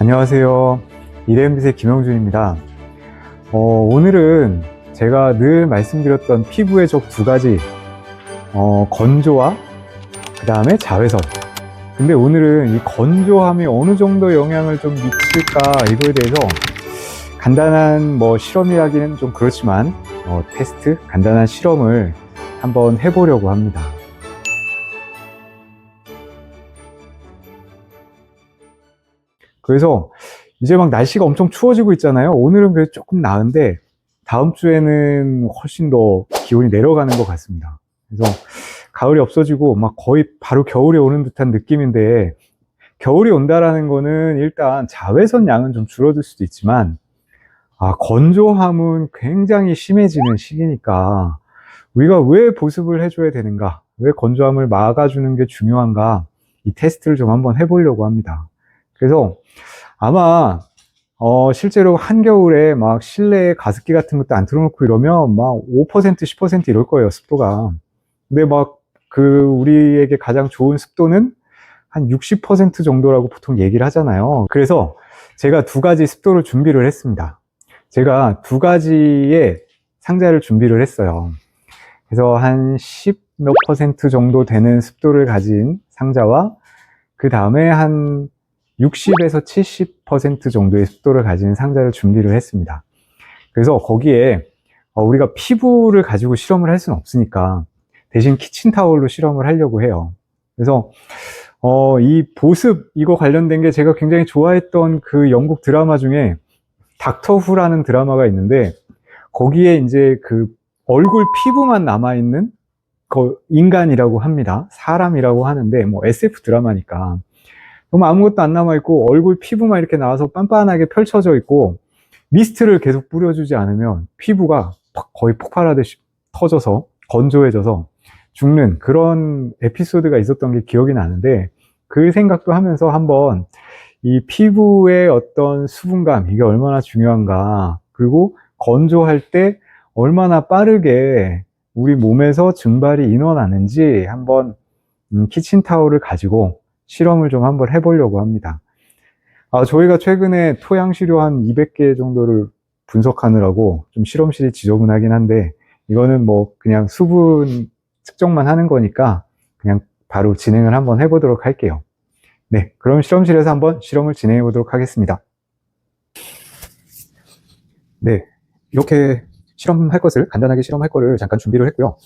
안녕하세요. 이레은빛의 김영준입니다. 오늘은 제가 늘 말씀드렸던 피부의 적 두 가지, 건조와 그 다음에 자외선. 근데 오늘은 이 건조함이 어느 정도 영향을 좀 미칠까 이거에 대해서 간단한 실험이라기는 좀 그렇지만 테스트, 간단한 실험을 한번 해보려고 합니다. 그래서 이제 막 날씨가 엄청 추워지고 있잖아요. 오늘은 그래도 조금 나은데 다음 주에는 훨씬 더 기온이 내려가는 것 같습니다. 그래서 가을이 없어지고 막 거의 바로 겨울이 오는 듯한 느낌인데, 겨울이 온다라는 거는 일단 자외선 양은 좀 줄어들 수도 있지만 건조함은 굉장히 심해지는 시기니까 우리가 왜 보습을 해줘야 되는가, 왜 건조함을 막아주는 게 중요한가, 이 테스트를 좀 한번 해보려고 합니다. 그래서 아마 실제로 한겨울에 막 실내에 가습기 같은 것도 안 틀어놓고 이러면 막 5%, 10% 이럴 거예요, 습도가. 근데 우리에게 가장 좋은 습도는 한 60% 정도라고 보통 얘기를 하잖아요. 그래서 제가 두 가지 습도를 준비를 했습니다. 제가 두 가지의 상자를 준비를 했어요. 그래서 한 10 몇 % 정도 되는 습도를 가진 상자와 그 다음에 한 60에서 70% 정도의 습도를 가진 상자를 준비를 했습니다. 그래서 거기에 우리가 피부를 가지고 실험을 할 수는 없으니까 대신 키친타올로 실험을 하려고 해요. 그래서 이 보습 이거 관련된 게 제가 굉장히 좋아했던 그 영국 드라마 중에 닥터 후라는 드라마가 있는데, 거기에 이제 그 얼굴 피부만 남아있는 인간이라고 합니다. 사람이라고 하는데 SF 드라마니까 너무 아무것도 안 남아있고 얼굴 피부만 이렇게 나와서 빤빤하게 펼쳐져 있고 미스트를 계속 뿌려주지 않으면 피부가 거의 폭발하듯이 터져서 건조해져서 죽는 그런 에피소드가 있었던 게 기억이 나는데, 그 생각도 하면서 한번 이 피부의 어떤 수분감, 이게 얼마나 중요한가, 그리고 건조할 때 얼마나 빠르게 우리 몸에서 증발이 일어나는지 한번 키친타올을 가지고 실험을 좀 한번 해보려고 합니다. 저희가 최근에 토양시료 한 200개 정도를 분석하느라고 좀 실험실이 지저분하긴 한데, 이거는 그냥 수분 측정만 하는 거니까 그냥 바로 진행을 한번 해보도록 할게요. 네, 그럼 실험실에서 한번 실험을 진행해 보도록 하겠습니다. 네, 이렇게 간단하게 실험할 거를 잠깐 준비를 했고요.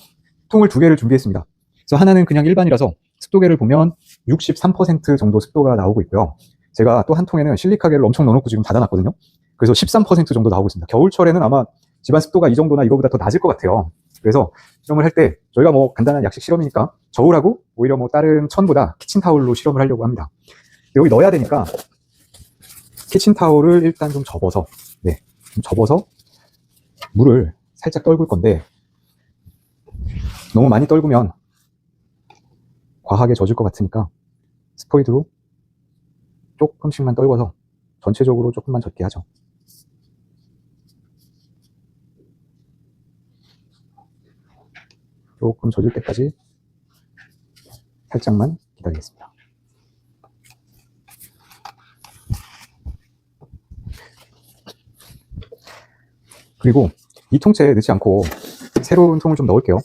통을 두 개를 준비했습니다. 그래서 하나는 그냥 일반이라서 습도계를 보면 63% 정도 습도가 나오고 있고요. 제가 또 한 통에는 실리카겔을 엄청 넣어놓고 지금 닫아놨거든요. 그래서 13% 정도 나오고 있습니다. 겨울철에는 아마 집안 습도가 이 정도나 이거보다 더 낮을 것 같아요. 그래서 실험을 할 때 저희가 간단한 약식 실험이니까 저울하고 오히려 다른 천보다 키친타올로 실험을 하려고 합니다. 여기 넣어야 되니까 키친타올을 일단 좀 접어서, 물을 살짝 떨굴 건데, 너무 많이 떨구면 과하게 젖을 것 같으니까 스포이드로 조금씩만 떨궈서 전체적으로 조금만 젖게 하죠. 조금 젖을 때까지 살짝만 기다리겠습니다. 그리고 이 통째에 넣지 않고 새로운 통을 좀 넣을게요.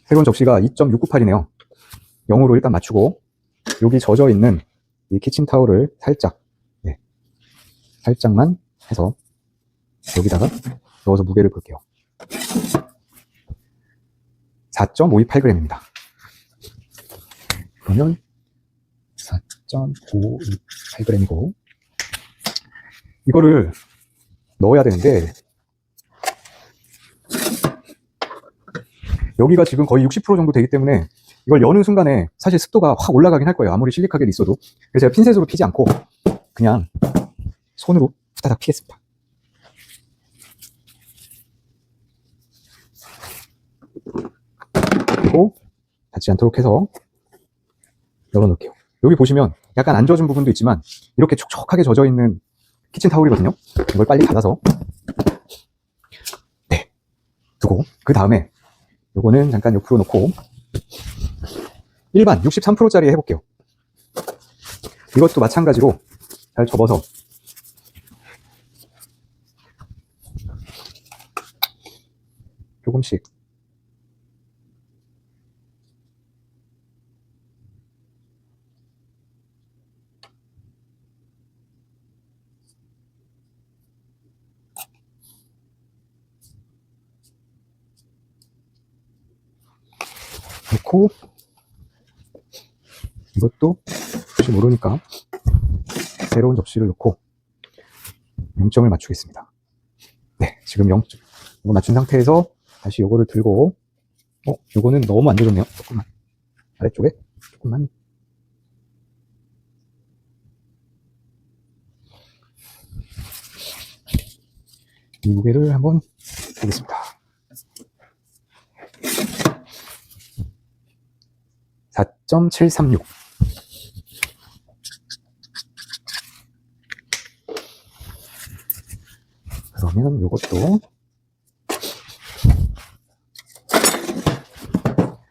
새로운 접시가 2.698이네요. 0으로 일단 맞추고 여기 젖어 있는 이 키친타올을 살짝만 해서 여기다가 넣어서 무게를 볼게요. 4.528g입니다. 그러면 4.528g이고 이거를 넣어야 되는데, 여기가 지금 거의 60% 정도 되기 때문에 이걸 여는 순간에 사실 습도가 확 올라가긴 할 거예요. 아무리 실리카겔이 있어도. 그래서 제가 핀셋으로 피지 않고 그냥 손으로 후다닥 피겠습니다. 그리고 닿지 않도록 해서 열어놓을게요. 여기 보시면 약간 안 젖은 부분도 있지만 이렇게 촉촉하게 젖어 있는 키친타올이거든요. 이걸 빨리 닫아서 두고, 그 다음에 요거는 잠깐 옆으로 놓고 일반 63%짜리 해볼게요. 이것도 마찬가지로 잘 접어서 조금씩 넣고, 이것도 혹시 모르니까 새로운 접시를 넣고 0점을 맞추겠습니다. 네, 지금 0점 이거 맞춘 상태에서 다시 요거를 들고, 요거는 너무 안 좋네요. 조금만 아래쪽에 조금만. 이 무게를 한번 보겠습니다. 4.736. 그러면 요것도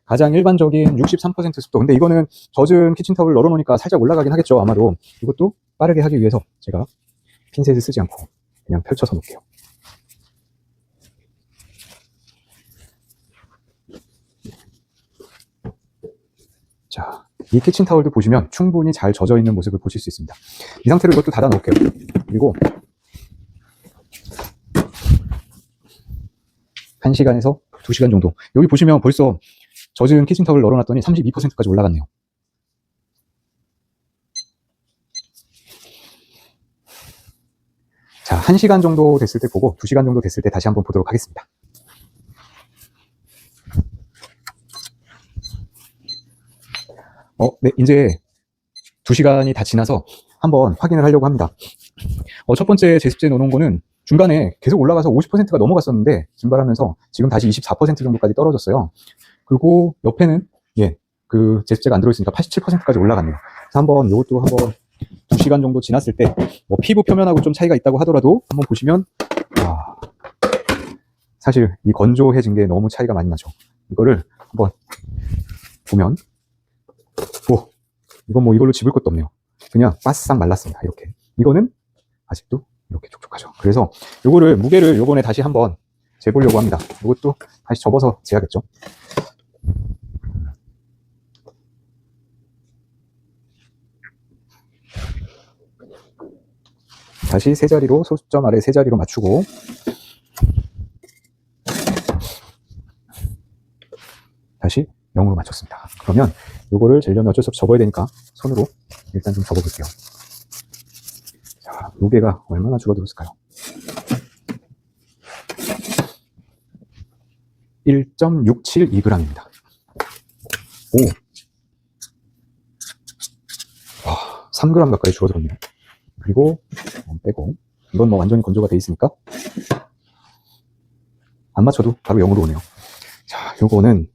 가장 일반적인 63% 습도. 근데 이거는 젖은 키친타올 널어놓으니까 살짝 올라가긴 하겠죠, 아마도. 이것도 빠르게 하기 위해서 제가 핀셋을 쓰지 않고 그냥 펼쳐서 놓을게요. 자, 이 키친타올도 보시면 충분히 잘 젖어 있는 모습을 보실 수 있습니다. 이 상태로 이것도 닫아 놓을게요. 그리고 1시간에서 2시간 정도. 여기 보시면 벌써 젖은 키친타올을 널어놨더니 32%까지 올라갔네요. 자, 1시간 정도 됐을 때 보고 2시간 정도 됐을 때 다시 한번 보도록 하겠습니다. 네, 이제 2시간이 다 지나서 한번 확인을 하려고 합니다. 첫 번째 제습제 넣어놓은 거는 중간에 계속 올라가서 50%가 넘어갔었는데 증발하면서 지금 다시 24% 정도까지 떨어졌어요. 그리고 옆에는 그 제습제가 안 들어있으니까 87%까지 올라갔네요. 그래서 한번 이것도 한번 2시간 정도 지났을 때 뭐 피부 표면하고 좀 차이가 있다고 하더라도 한번 보시면 사실 이 건조해진 게 너무 차이가 많이 나죠. 이거를 한번 보면 이건 뭐 이걸로 집을 것도 없네요. 그냥 바싹 말랐습니다. 이렇게. 이거는 아직도 이렇게 촉촉하죠. 그래서 요거를 무게를 요번에 다시 한번 재보려고 합니다. 이것도 다시 접어서 재야겠죠. 다시 세 자리로, 소수점 아래 세 자리로 맞추고, 다시 0으로 맞췄습니다. 그러면 요거를 재려면 어쩔 수 없이 접어야 되니까 손으로 일단 좀 접어볼게요. 자, 무게가 얼마나 줄어들었을까요? 1.672g입니다. 오, 와, 3g 가까이 줄어들었네요. 그리고 빼고, 이건 뭐 완전히 건조가 돼 있으니까 안 맞춰도 바로 0으로 오네요. 자, 요거는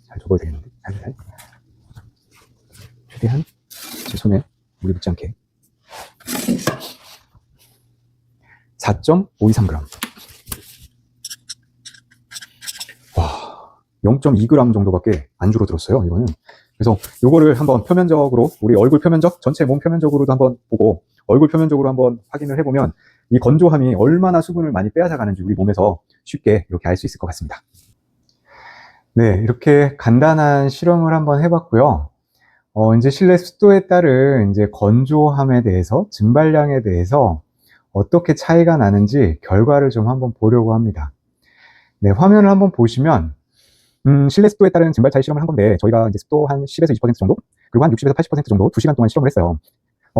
잘 접어야 되겠는데, 잘. 최대한 제 손에 물이 묻지 않게. 4.523g. 와, 0.2g 정도밖에 안 줄어들었어요, 이거는. 그래서 요거를 한번 표면적으로, 우리 얼굴 표면적, 전체 몸 표면적으로도 한번 보고, 얼굴 표면적으로 한번 확인을 해보면 이 건조함이 얼마나 수분을 많이 빼앗아가는지 우리 몸에서 쉽게 이렇게 알 수 있을 것 같습니다. 네, 이렇게 간단한 실험을 한번 해봤고요. 이제 실내 습도에 따른 이제 건조함에 대해서, 증발량에 대해서 어떻게 차이가 나는지 결과를 좀 한번 보려고 합니다. 네, 화면을 한번 보시면, 실내 습도에 따른 증발 차이 실험을 한 건데, 저희가 이제 습도 한 10에서 20% 정도, 그리고 한 60에서 80% 정도 2시간 동안 실험을 했어요.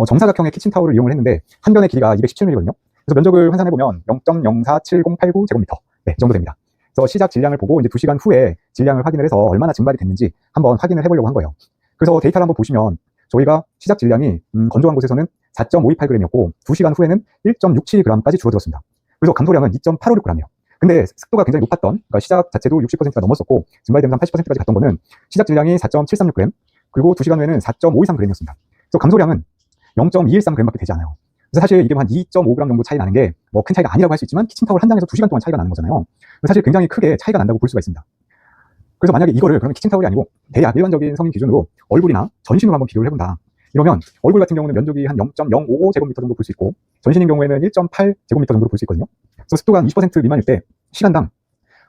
정사각형의 키친타올을 이용을 했는데, 한 변의 길이가 217mm거든요. 그래서 면적을 환산해보면 0.047080제곱미터. 네, 이 정도 됩니다. 그래서 시작 질량을 보고 이제 2시간 후에 질량을 확인을 해서 얼마나 증발이 됐는지 한번 확인을 해보려고 한 거예요. 그래서 데이터를 한번 보시면 저희가 시작 질량이 건조한 곳에서는 4.528g이었고 2시간 후에는 1.672g까지 줄어들었습니다. 그래서 감소량은 2.856g이에요. 근데 습도가 굉장히 높았던, 그러니까 시작 자체도 60%가 넘었었고 증발되면서 80%까지 갔던 거는 시작 질량이 4.736g, 그리고 2시간 후에는 4.523g이었습니다. 그래서 감소량은 0.213g밖에 되지 않아요. 그래서 사실 이게 한 2.5g 정도 차이 나는 게 뭐 큰 차이가 아니라고 할 수 있지만 키친타올 한 장에서 2시간 동안 차이가 나는 거잖아요. 사실 굉장히 크게 차이가 난다고 볼 수가 있습니다. 그래서 만약에 이거를 그러면 키친타올이 아니고 대략 일반적인 성인 기준으로 얼굴이나 전신으로 한번 비교를 해본다. 이러면 얼굴 같은 경우는 면적이 한 0.055 제곱미터 정도 볼 수 있고, 전신인 경우에는 1.8 제곱미터 정도로 볼 수 있거든요. 그래서 습도가 20% 미만일 때 시간당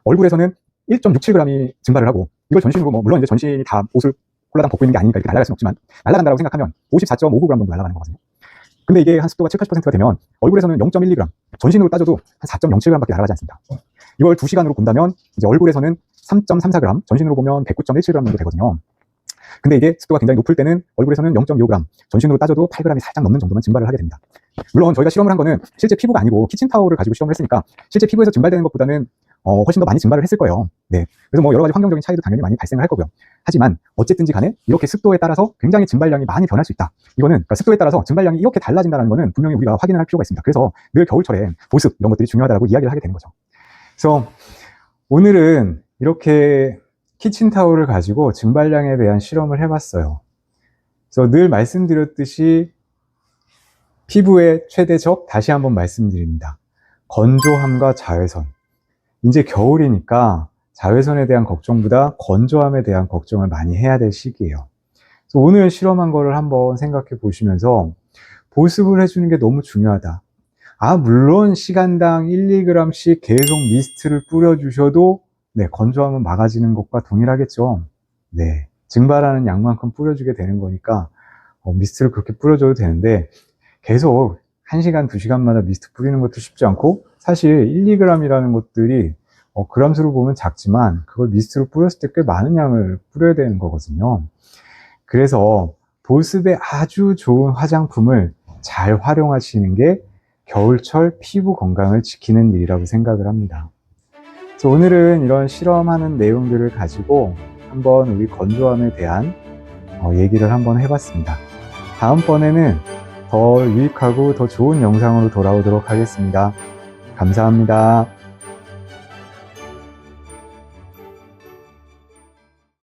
얼굴에서는 1.67g이 증발을 하고, 이걸 전신으로 물론 이제 전신이 다 옷을 홀라당 벗고 있는 게 아니니까 이렇게 날아갈 수는 없지만, 날아간다고 생각하면 54.59g 정도 날아가는 거거든요. 근데 이게 한 습도가 7, 80%가 되면 얼굴에서는 0.12g, 전신으로 따져도 한 4.07g밖에 날아가지 않습니다. 이걸 2시간으로 본다면 이제 얼굴에서는 3.34g, 전신으로 보면 109.17g 정도 되거든요. 근데 이게 습도가 굉장히 높을 때는 얼굴에서는 0.25g, 전신으로 따져도 8g이 살짝 넘는 정도만 증발을 하게 됩니다. 물론 저희가 실험을 한 거는 실제 피부가 아니고 키친타올을 가지고 실험을 했으니까 실제 피부에서 증발되는 것보다는 훨씬 더 많이 증발을 했을 거예요. 네. 그래서 여러 가지 환경적인 차이도 당연히 많이 발생을 할 거고요. 하지만 어쨌든지 간에 이렇게 습도에 따라서 굉장히 증발량이 많이 변할 수 있다. 이거는 그러니까 습도에 따라서 증발량이 이렇게 달라진다는 거는 분명히 우리가 확인을 할 필요가 있습니다. 그래서 늘 겨울철에 보습 이런 것들이 중요하다고 이야기를 하게 되는 거죠. 그래서 오늘은 이렇게 키친타올을 가지고 증발량에 대한 실험을 해봤어요. 그래서 늘 말씀드렸듯이 피부의 최대적, 다시 한번 말씀드립니다. 건조함과 자외선. 이제 겨울이니까 자외선에 대한 걱정보다 건조함에 대한 걱정을 많이 해야 될 시기예요. 그래서 오늘 실험한 거를 한번 생각해 보시면서 보습을 해주는 게 너무 중요하다. 물론 시간당 1, 2g씩 계속 미스트를 뿌려주셔도 네, 건조함은 막아지는 것과 동일하겠죠. 네, 증발하는 양만큼 뿌려주게 되는 거니까 미스트를 그렇게 뿌려줘도 되는데, 계속 1시간, 2시간마다 미스트 뿌리는 것도 쉽지 않고, 사실 1, 2g이라는 것들이 그람수로 보면 작지만 그걸 미스트로 뿌렸을 때 꽤 많은 양을 뿌려야 되는 거거든요. 그래서 보습에 아주 좋은 화장품을 잘 활용하시는 게 겨울철 피부 건강을 지키는 일이라고 생각을 합니다. 그래서 오늘은 이런 실험하는 내용들을 가지고 한번 우리 건조함에 대한 얘기를 한번 해봤습니다. 다음번에는 더 유익하고 더 좋은 영상으로 돌아오도록 하겠습니다. 감사합니다.